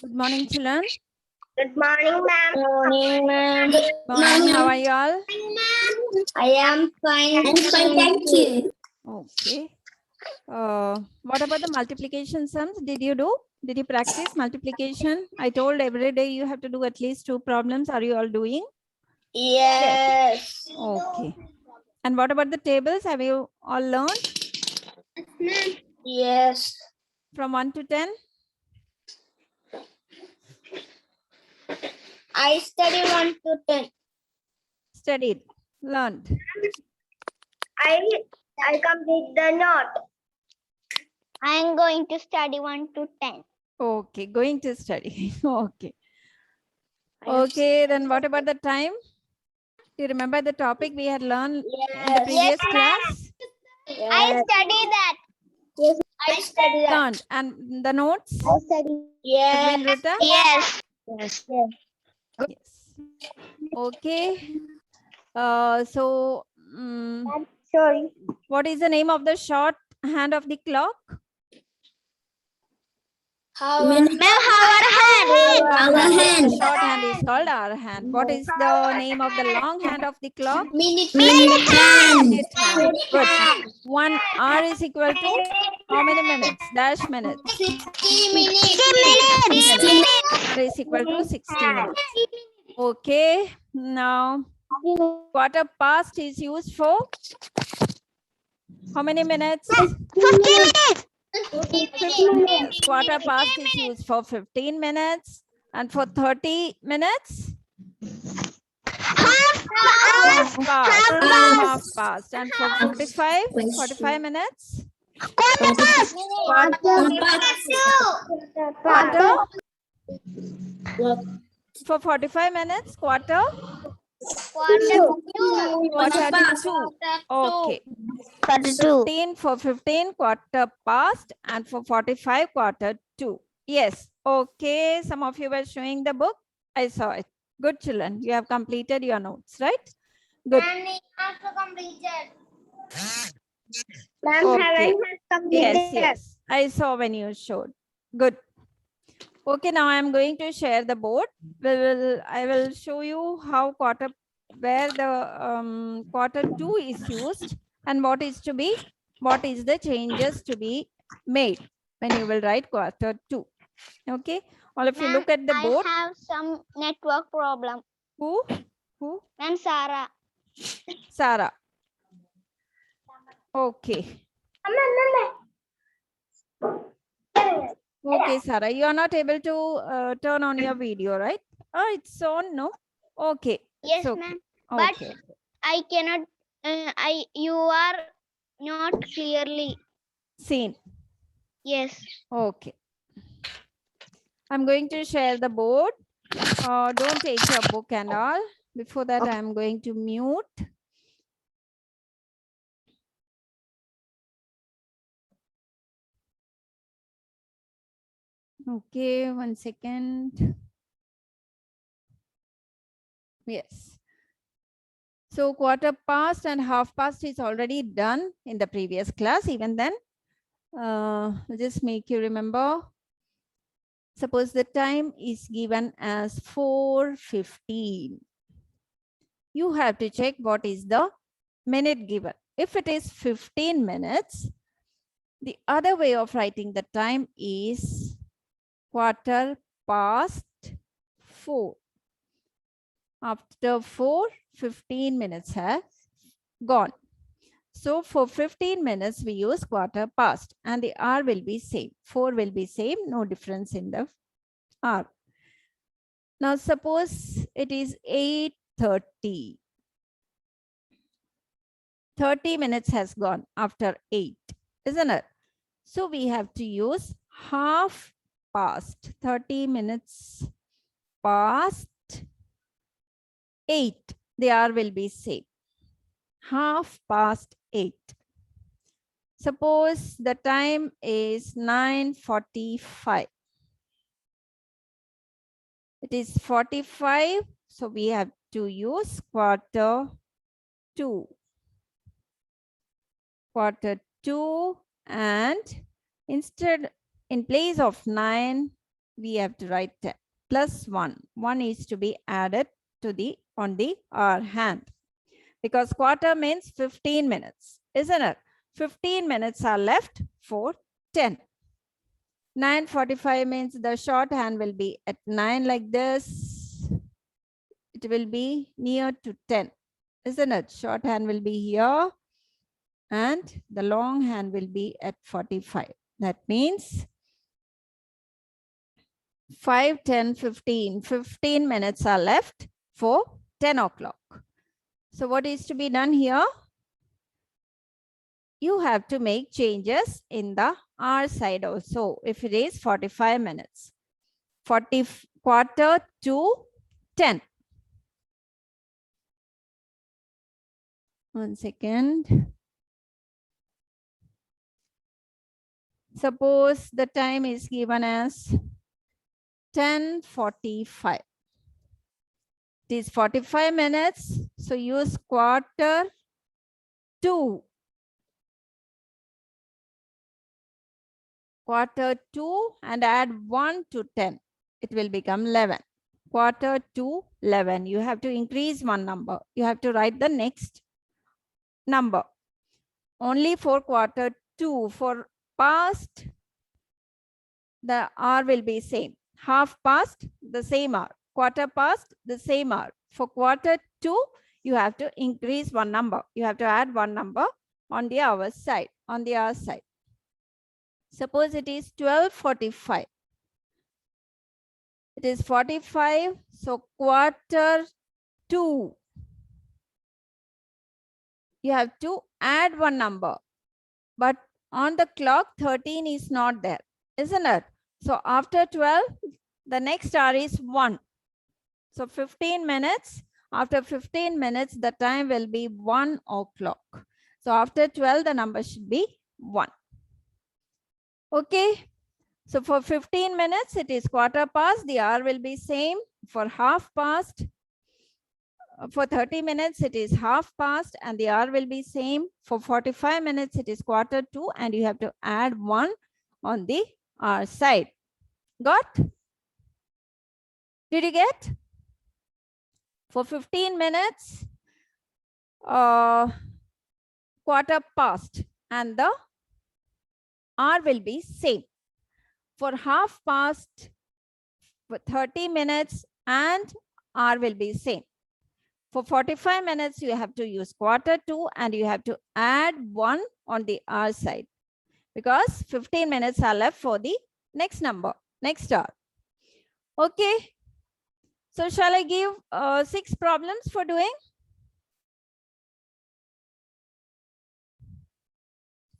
Good morning, children. Good morning, ma'am. Morning, ma'am. Good morning. How are you all? I am fine. I'm fine, thank you. Okay. What about the multiplication sums? Did you do? Did you practice multiplication? I told every day you have to do at least 2 problems. Are you all doing? Yes. Okay. And what about the tables? Have you all learned? Yes. From 1 to 10? I study 1 to 10. Studied. Learned. I complete the note. I am going to study 1 to 10. Okay. Going to study. Okay. Okay. Then what about the time? Do you remember the topic we had learned in the previous class? I study that. Yes, I study that. Learned. And the notes? I study. Yes. Has been written? Yes. Yes. Yes. Okay. So, Sorry. what is the name of the short hand of the clock? Ma'am, our hand. Long Our hand. hand. The short hand is called our hand. What is the name of the long hand of the clock? Minute hand. Minute hand. Good. 1 hour is equal to how many minutes? Dash minutes. 60 minutes. 60 minutes. Hour is equal to 60 minutes. Okay. Now, quarter past is used for how many minutes? 50 minutes. 15 minutes. Quarter past is used for 15 minutes. And for 30 minutes? Half Half past. Half Half past. And for 45 minutes? Quarter? For 45 minutes, quarter? Quarter to 2. Okay. 15 for 15, quarter past, and for 45, quarter 2. Yes. Okay. Some of you were showing the book. I saw it. Good, children. You have completed your notes, right? Good. Okay. Yes, yes. I saw when you showed. Good. Okay, now I'm going to share the board. I will show you how where the quarter 2 is used and what is the changes to be made when you will write quarter 2. Okay, all of you look at the board. I have some network problem. Who? Ma'am, Sarah. Sarah. Okay. Okay, Sarah, you are not able to turn on your video, right? Oh, it's on, no? Okay. Yes, So, ma'am. But okay. I cannot. You are not clearly. Seen. Yes. Okay. I'm going to share the board. Don't take your book and all. Before that, I'm going to mute. Okay, 1 second. Yes. So quarter past and half past is already done in the previous class. Even then, just make you remember. Suppose the time is given as 4:15. You have to check what is the minute given. If it is 15 minutes, the other way of writing the time is quarter past 4. After 4, 15 minutes have gone. So for 15 minutes, we use quarter past and the hour will be same. 4 will be same, no difference in the hour. Now suppose it is 8:30. 30 minutes has gone after 8, isn't it? So we have to use half past. 30 minutes past 8. The hour will be same. Half past 8. Suppose the time is 9:45. It is 45. So we have to use quarter 2. Quarter 2, and instead, in place of 9, we have to write 10 plus 1. 1 is to be added to the on the hour hand, because quarter means 15 minutes, isn't it? 15 minutes are left for 10. 9:45 means the shorthand will be at 9 like this. It will be near to 10, isn't it? Shorthand will be here and the long hand will be at 45. That means 5, 10, 15. 15 minutes are left for 10 o'clock. So what is to be done here? You have to make changes in the hour side also. If it is 45 minutes, 40 quarter to 10. 1 second. Suppose the time is given as 10:45. It is 45 minutes. So use quarter to. Quarter to and add 1 to 10. It will become 11. Quarter to 11. You have to increase one number. You have to write the next number. Only for quarter to. For past, the hour will be same. Half past, the same hour. Quarter past, the same hour. For quarter to, you have to increase one number. You have to add one number on the hour side, on the hour side. Suppose it is 12:45. It is 45. So quarter to. You have to add one number. But on the clock, 13 is not there, isn't it? So after 12, the next hour is 1. So 15 minutes. After 15 minutes, the time will be 1 o'clock. So after 12, the number should be 1. Okay. So for 15 minutes, it is quarter past. The hour will be same. For half past, for 30 minutes, it is half past and the hour will be same. For 45 minutes, it is quarter to and you have to add 1 on the hour side. Got? Did you get? For 15 minutes, quarter past and the hour will be same. For half past, for 30 minutes and hour will be same. For 45 minutes, you have to use quarter to and you have to add 1 on the hour side because 15 minutes are left for the next number, next hour. Okay. So shall I give 6 problems for doing?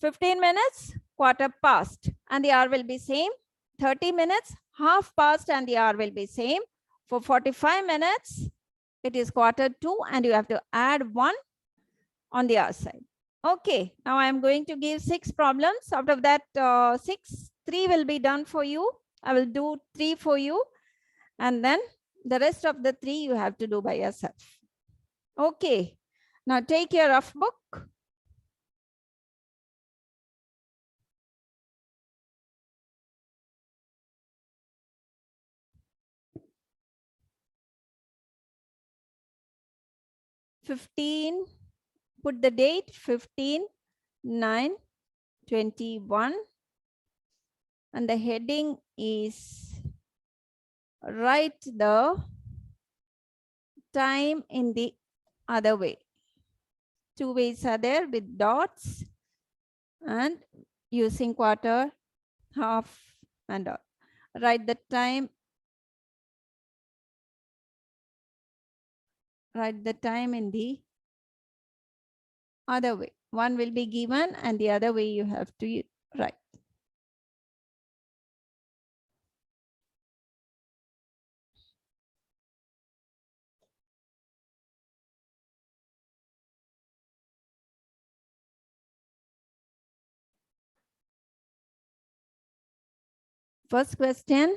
15 minutes, quarter past and the hour will be same. 30 minutes, half past and the hour will be same. For 45 minutes, it is quarter to and you have to add 1 on the other side. Okay, now I am going to give 6 problems. Out of that 3 will be done for you. I will do 3 for you. And then the rest of the 3 you have to do by yourself. Okay, now take your rough book. Put the date 15/9/21 and the heading is write the time in the other way. 2 ways are there with dots and using quarter, half and hour. Write the time. Write the time in the other way. One will be given and the other way you have to write. First question.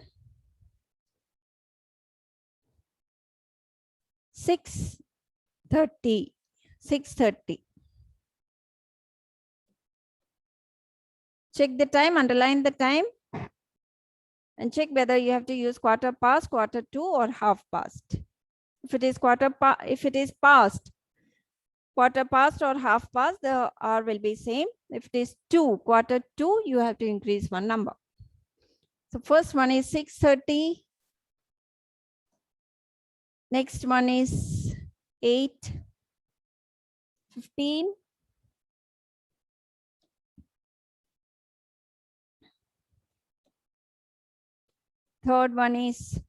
6:30. 6:30. Check the time, underline the time. and check whether you have to use quarter past, quarter to, or half past. If it is past, quarter past or half past, the R will be same. If it is to, quarter to, you have to increase one number. So first one is 6:30. Next one is 8:15. Third one is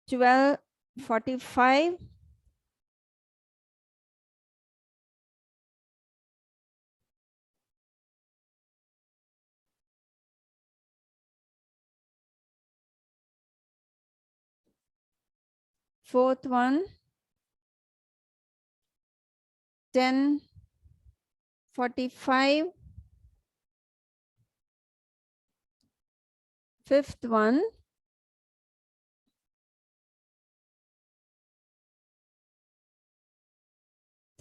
12:45. Fourth one, 10:45. Fifth one,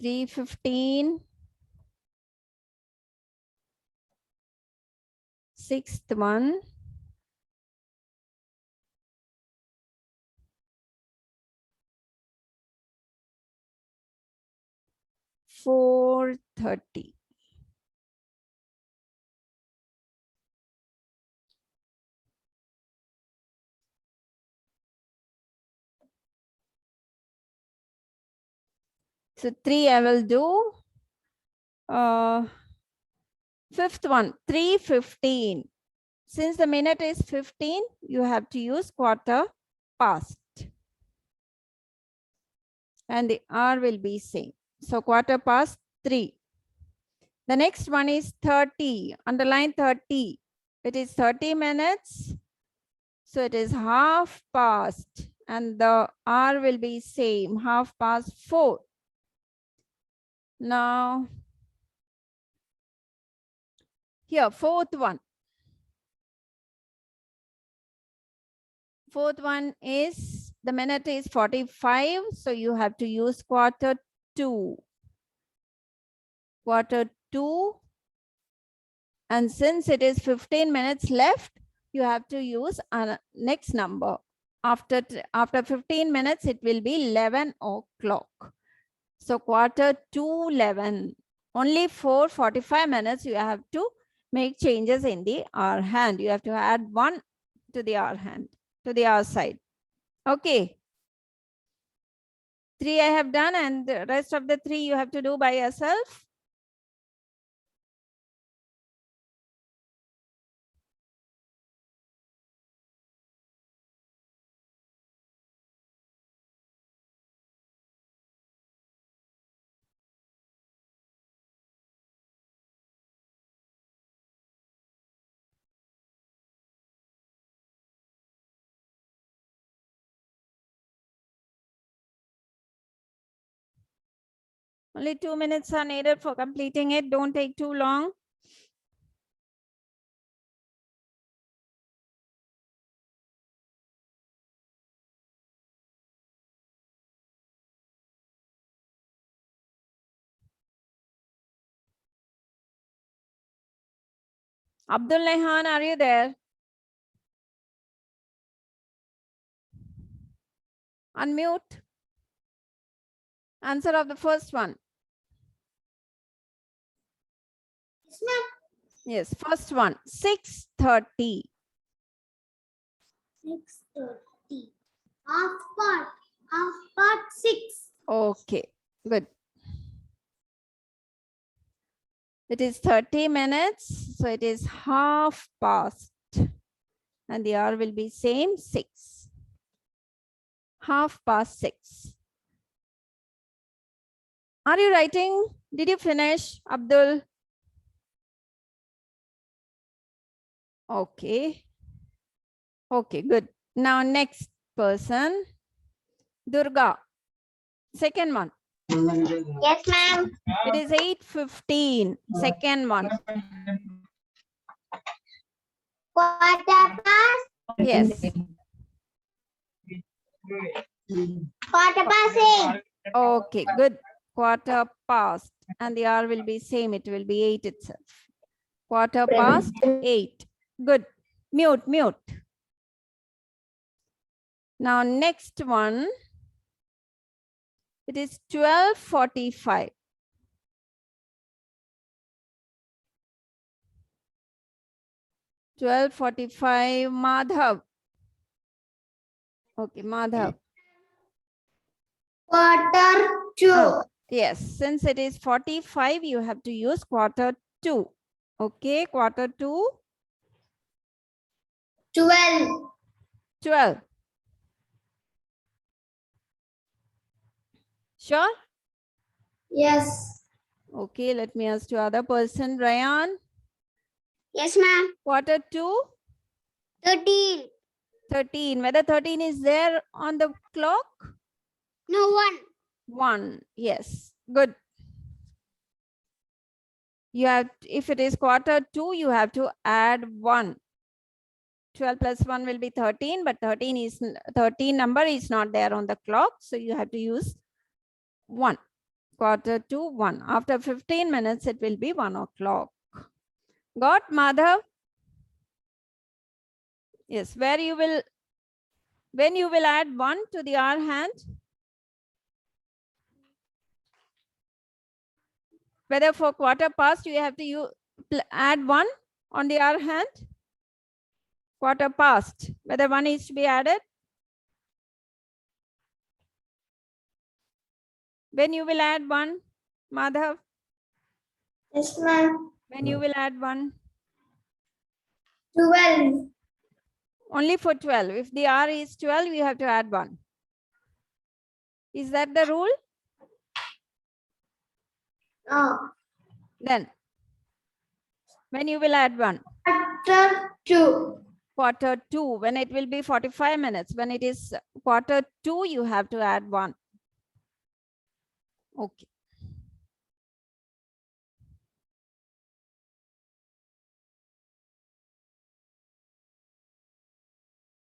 3:15. Sixth one, 4:30. So 3 I will do. Fifth one, 3:15. Since the minute is 15, you have to use quarter past. And the R will be same. So quarter past 3. The next one is 30. Underline 30. It is 30 minutes. So it is half past. And the R will be same. Half past 4. Now, here, fourth one. Fourth one is, the minute is 45. So you have to use quarter to. Quarter to. And since it is 15 minutes left, you have to use a next number. After 15 minutes, it will be 11 o'clock. So quarter to 11. Only for 45 minutes, you have to make changes in the R hand. You have to add 1 to the R hand, to the R side. Okay. 3 I have done, and the rest of the 3 you have to do by yourself. Only 2 minutes are needed for completing it. Don't take too long. Abdul Nehan, are you there? Unmute. Answer of the first one. Yes, first one, 6:30. 6:30. Half past 6. Okay, good. It is 30 minutes, so it is half past. And the R will be same, 6. Half past 6. Are you writing? Did you finish, Abdul? Okay. Okay, good. Now next person, Durga. Second one. Yes, ma'am. It is 8:15. Second one. Quarter past. Yes. Quarter past 8. Okay, good. Quarter past. And the R will be same. It will be 8 itself. Quarter past 8. Good. Mute, mute. Now next one. It is 12:45. 12:45. Madhav. Okay, Madhav. Quarter to. Yes, since it is 45, you have to use quarter to. Okay, quarter to 12. 12. Sure? Yes. Okay, let me ask the other person. Ryan, Yes, ma'am. quarter to 13. 13. Whether 13 is there on the clock? No, 1. 1. Yes, good. You have, if it is quarter to, you have to add 1. 12 plus 1 will be 13, but 13 number is not there on the clock. So you have to use 1. Quarter to 1. After 15 minutes, it will be 1 o'clock. Got, Madhav? Yes, when you will add 1 to the hour hand? Whether for quarter past, you have to add 1 on the hour hand? Quarter past, whether 1 is to be added? When you will add 1, Madhav? Yes, ma'am. When you will add 1? 12. Only for 12. If the hour is 12, you have to add 1. Is that the rule? Oh. Then, when you will add 1? Quarter to. Quarter to, when it will be 45 minutes. When it is quarter to, you have to add 1. Okay.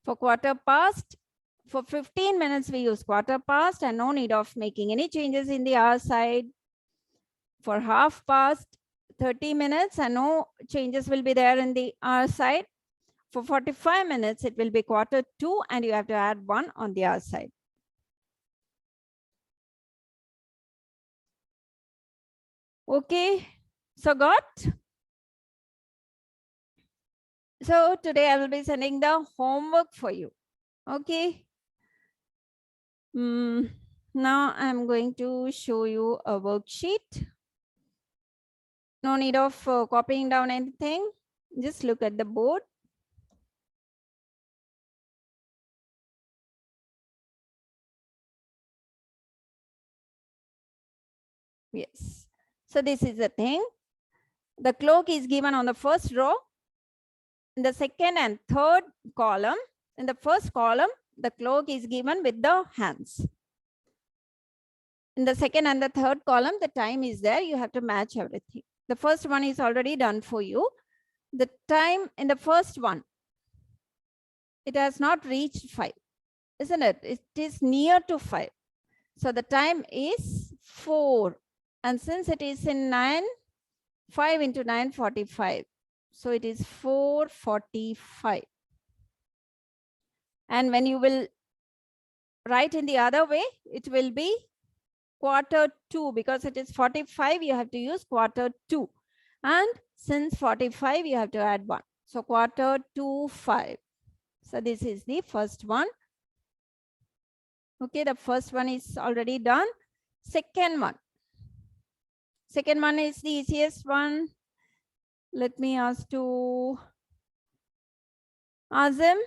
For quarter past, for 15 minutes, we use quarter past and no need of making any changes in the hour side. For half past, 30 minutes and no changes will be there in the hour side. For 45 minutes, it will be quarter to and you have to add 1 on the hour side. Okay, so got? So today I will be sending the homework for you. Okay. Now I'm going to show you a worksheet. No need of copying down anything. Just look at the board. Yes. So this is the thing. The clock is given on the first row. In the second and third column, in the first column, the clock is given with the hands. In the second and the third column, the time is there. You have to match everything. The first one is already done for you. The time in the first one, it has not reached 5, isn't it? It is near to 5. So the time is 4. And since it is in 9, 5 into 9, 45. So it is 4:45. And when you will write in the other way, it will be quarter to, because it is 45, you have to use quarter to. And since 45, you have to add 1. So quarter to 5. So this is the first one. Okay, the first one is already done. Second one. Second one is the easiest one. Let me ask to Azim.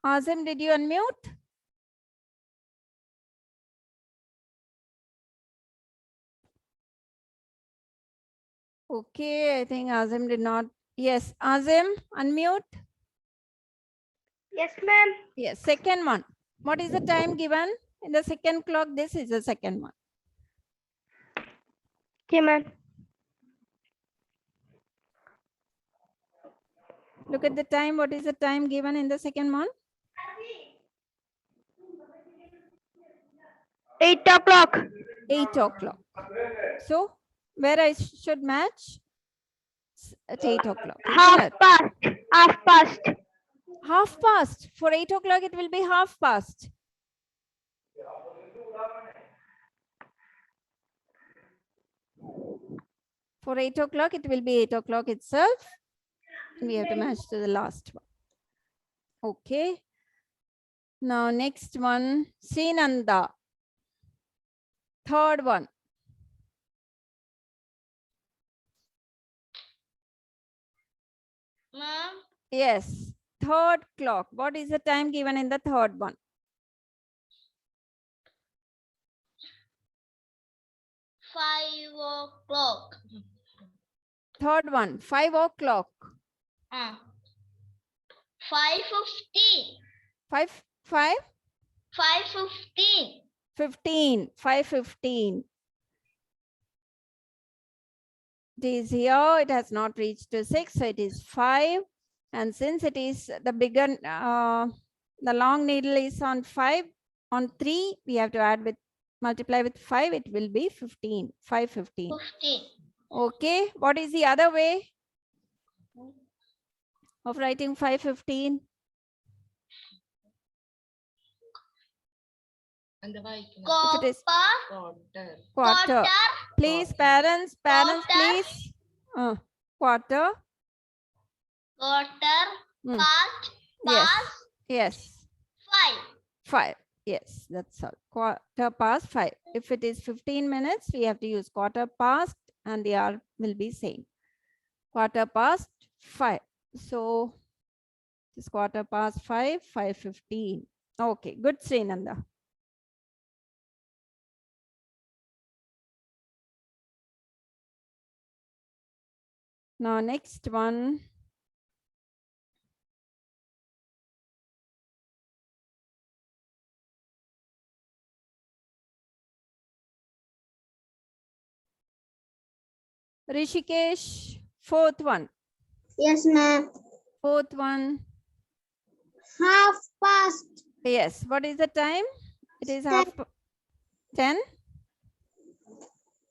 Azim, did you unmute? Okay, I think Azim did not. Yes, Azim, unmute. Yes, ma'am. Yes, second one. What is the time given in the second clock? This is the second one. Okay, ma'am. Look at the time. What is the time given in the second one? 8 o'clock. 8 o'clock. So where I should match? At 8 o'clock. Half past. Half past. Half past. For 8 o'clock, it will be half past. For 8 o'clock, it will be 8 o'clock itself. We have to match to the last one. Okay. Now, next one, Srinanda. Third one. Ma'am. Yes, third clock. What is the time given in the third one? 5 o'clock. Third one, 5 o'clock. 5:15. 5, 5:15. 15, 5:15. It is here, it has not reached to 6, so it is 5. And since it is the bigger, the long needle is on 5, on 3, we have to add with, multiply with 5, it will be 15, 5:15. 15. Okay, what is the other way of writing 5:15? If it is quarter. Please, parents, Quarter. please. Quarter. Quarter. Hmm. Past. Yes. Past. Yes. 5. 5. Yes, that's all. Quarter past 5. If it is 15 minutes, we have to use quarter past and the hour will be same. Quarter past 5. So it's quarter past 5, 5:15. Okay, good, Srinanda. Now next one. Rishikesh, fourth one. Yes, ma'am. Fourth one. Half past. Yes. What is the time? It is half 10.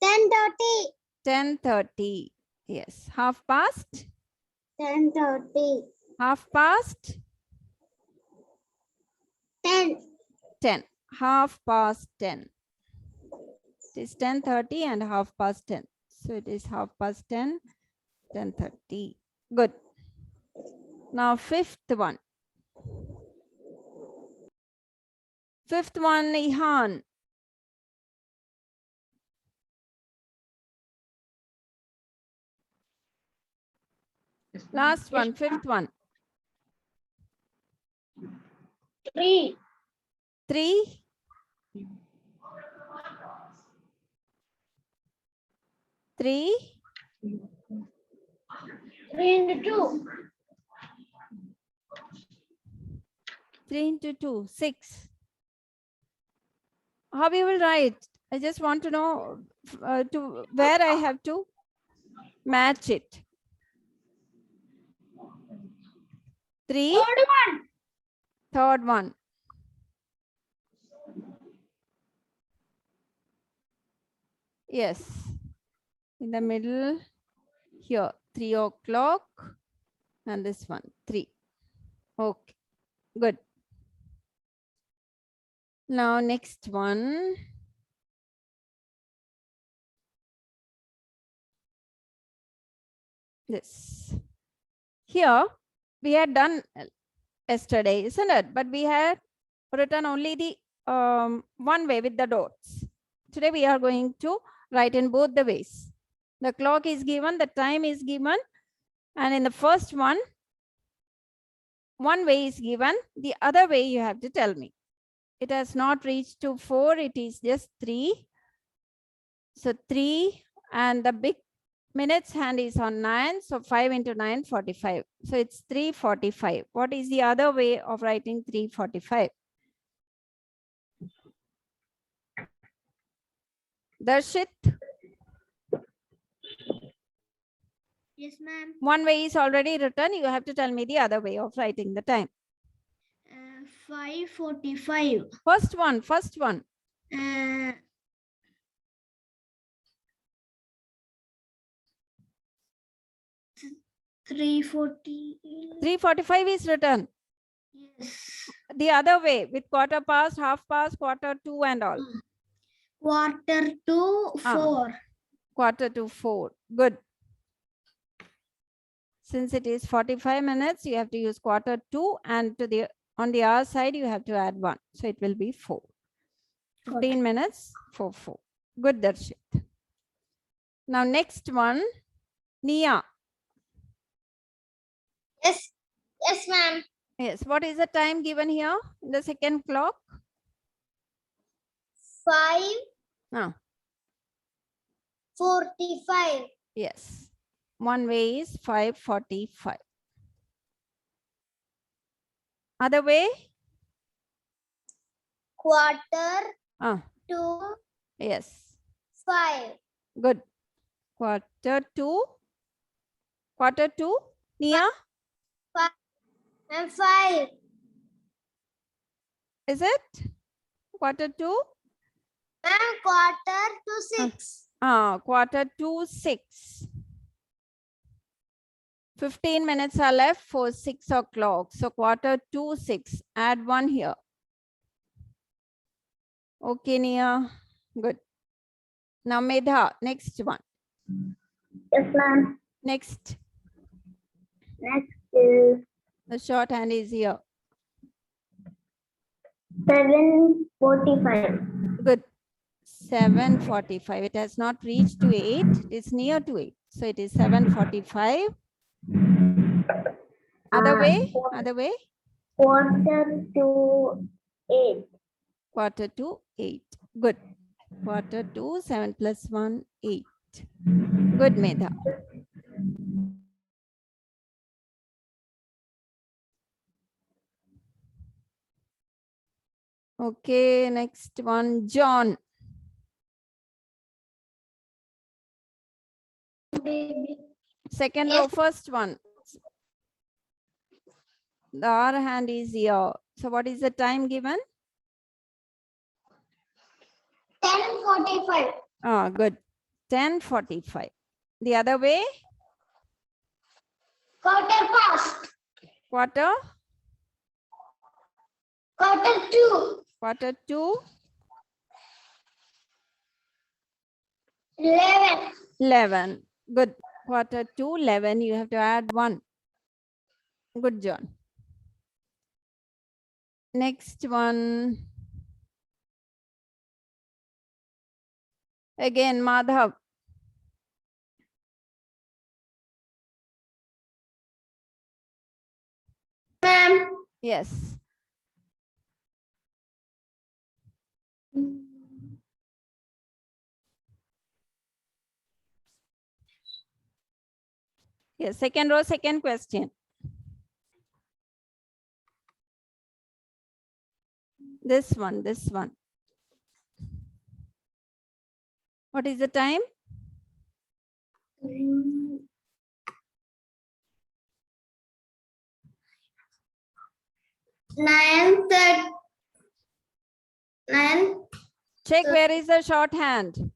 10:30. 10:30. Yes. Half past. 10:30. Half past. 10. 10. Half past 10. It is 10:30 and half past 10. So it is half past 10, 10:30. Good. Now fifth one. Fifth one, Ihan. Last one, fifth one. 3. 3. 3. 3 into 2. 3 into 2, 6. How we will write? I just want to know to where I have to match it. 3. Third one. Third one. Yes. In the middle here, 3 o'clock. And this one, 3. Okay, good. Now next one. This. Here we had done yesterday, isn't it? But we had written only the one way with the dots. Today we are going to write in both the ways. The clock is given, the time is given, and in the first one way is given, the other way you have to tell me. It has not reached to 4, it is just 3. So 3, and the big minutes hand is on 9, so 5 into 9, 45. So it's 3:45. What is the other way of writing 3:45? Darshit? Yes, ma'am. One way is already written. You have to tell me the other way of writing the time. 5:45. First one. Uh, 3:40. 3:45 is written. Yes. The other way with quarter past, half past, quarter to and all. Quarter to 4. Quarter to 4. Good. Since it is 45 minutes, you have to use quarter to, and to the on the hour side, you have to add 1. So it will be 4. 15 minutes for 4. Good, Darshit. Now next one, Nia. Yes. Yes, ma'am. Yes, what is the time given here in the second clock? 5:45. Yes. One way is 5:45. Other way? Quarter Ah, to yes. 5. Good. Quarter to Nia? And 5. Is it? Quarter to? And quarter to 6. Quarter to 6. 15 minutes are left for 6 o'clock. So quarter to 6. Add 1 here. Okay, Nia. Good. Now Medha, next one. Yes, ma'am. Next. Next is The shorthand is here. 7:45. Good. 7:45. It has not reached to 8. It is near to 8. So it is 7:45. Other way? Other way? Quarter to 8. Quarter to 8. Good. Quarter to 7 plus 1, 8. Good, Medha. Okay, next one, John. Second row, first one. The hour hand is here. So what is the time given? 10:45. Good. 10:45. The other way? Quarter past. Quarter? Quarter to. Quarter to 11. 11. Good. Quarter to 11. You have to add 1. Good, John. Next one. Again, Madhav. Ma'am. Yes. Yes, second row, second question. This one, this one. What is the time? 9:30. 9. Check where is the shorthand.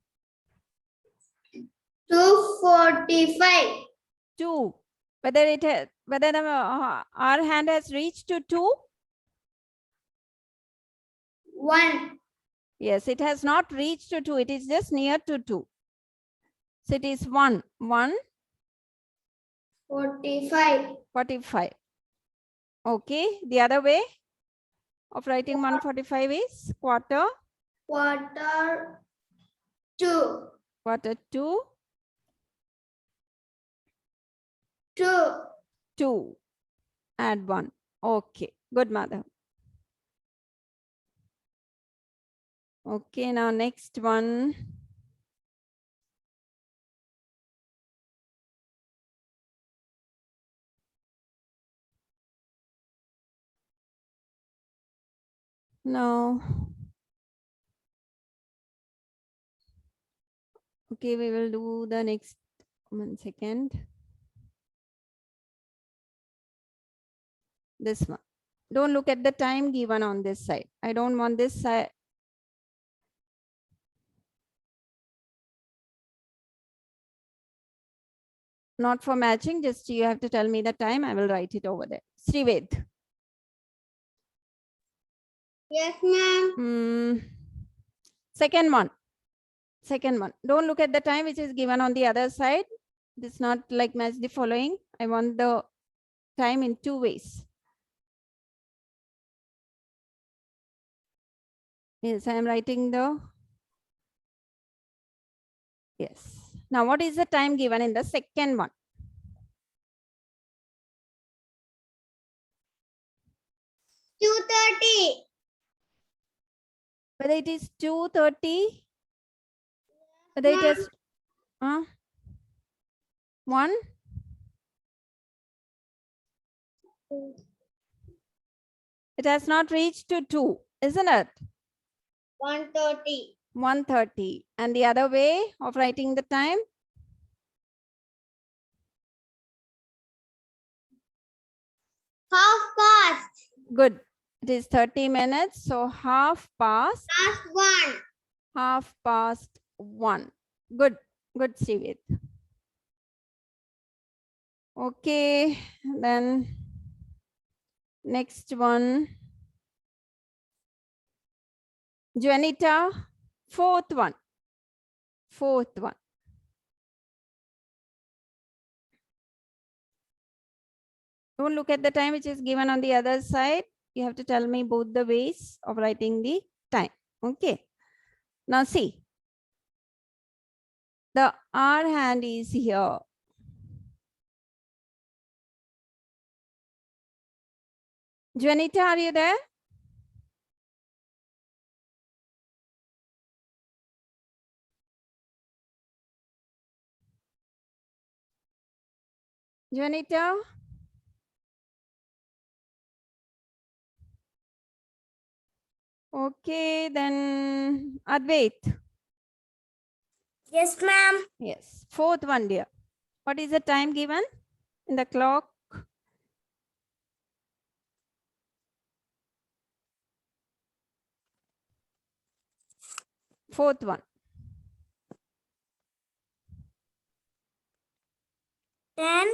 2:45. 2. Whether the our hand has reached to 2? 1. Yes, it has not reached to 2. It is just near to 2. So it is 1. 1. 45. 45. Okay. The other way of writing 145 is quarter. Quarter to. Quarter to 2. 2. Add 1. Okay. Good, Madhav. Okay. Now next one. No. Okay, we will do the next 1 second. This one. Don't look at the time given on this side. I don't want this side. Not for matching, just you have to tell me the time. I will write it over there. Srived. Yes, ma'am. Second one. Second one. Don't look at the time which is given on the other side. It's not like match the following. I want the time in two ways. Yes, I am writing the. Yes. Now, what is the time given in the second one? 2:30. Whether it is 2:30, whether it is 1. It has not reached to 2, isn't it? 1:30. 1:30. And the other way of writing the time? Half past. Good. It is 30 minutes. So half past. Past 1. Half past 1. Good. Good, Srived. Okay. Then next one. Juanita, fourth one. Fourth one. Don't look at the time which is given on the other side. You have to tell me both the ways of writing the time. Okay. Now see. The R hand is here. Juanita, are you there? Juanita? Okay, then Advait. Yes, ma'am. Yes, fourth one, dear. What is the time given in the clock? Fourth one. 10.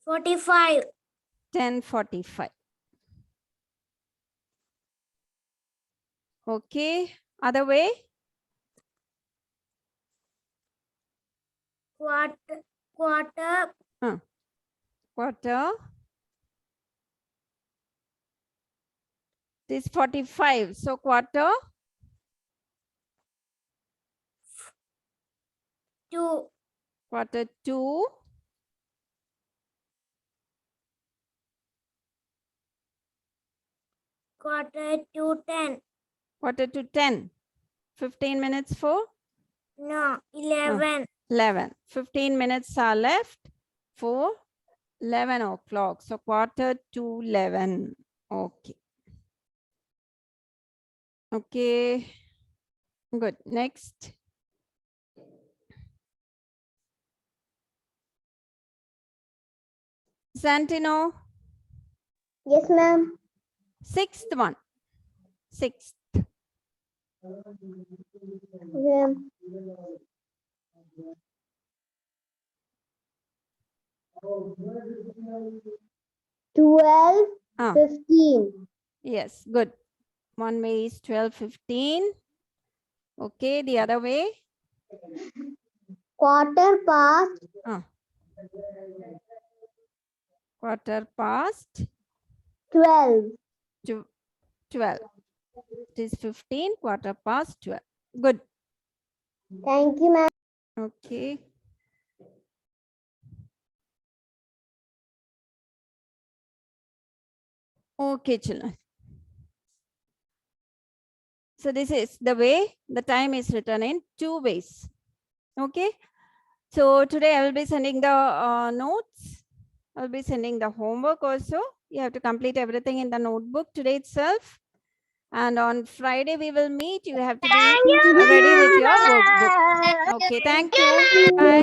45. 10:45. Okay, other way? Quarter. Quarter. This 45. So quarter. 2. Quarter 2. Quarter to 10. Quarter to 10. 15 minutes for? No, 11. 11. 15 minutes are left for 11 o'clock. So quarter to 11. Okay. Okay. Good. Next. Santino. Yes, ma'am. Sixth one. Sixth. Yeah. 12, 15. Yes, good. One way is 12:15. Okay, the other way? Quarter past. Quarter past 12. 12. It is 15, quarter past 12. Good. Thank you, ma'am. Okay. Okay, children. So this is the way the time is written in two ways. Okay. So today I will be sending the notes. I will be sending the homework also. You have to complete everything in the notebook today itself. And on Friday we will meet. You have to be ready with your workbook. Okay, thank you. Bye.